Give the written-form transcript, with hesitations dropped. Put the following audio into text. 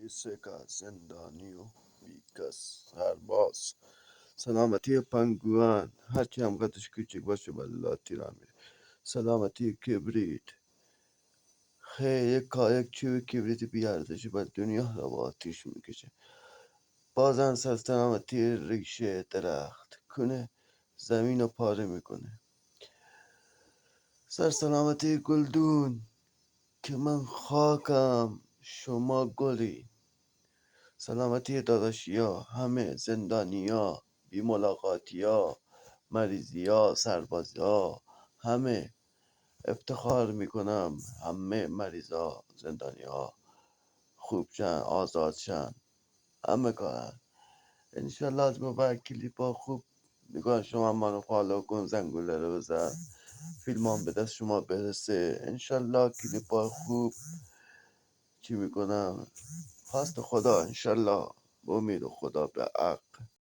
سکه زندانی و بیکس سرباز. سلامتی پنگوان هرچی هم قدش کوچک باشه ولی تیران میره. سلامتی کبریت یک چوب کبریت بیارزشی بر دنیا را با آتیش میکشه. بازم سر سلامتی ریشه درخت کنه زمین رو پاره میکنه. سر سلامتی گلدون که من خاکم شما گلی. سلامتی داداشیا همه زندانیا بی ملاقاتیا مریضیا سربازیا همه افتخار میکنم همه مریضا زندانیا خوب شن آزاد شن همه کارن. انشالله از بعد کلیپ ها خوب نگاه شما منو فالو کن زنگوله رو بزن فیلم به دست شما برسه. انشالله کلیپ ها خوب چی میکنم پاست خدا انشالله به امید خدا به حق.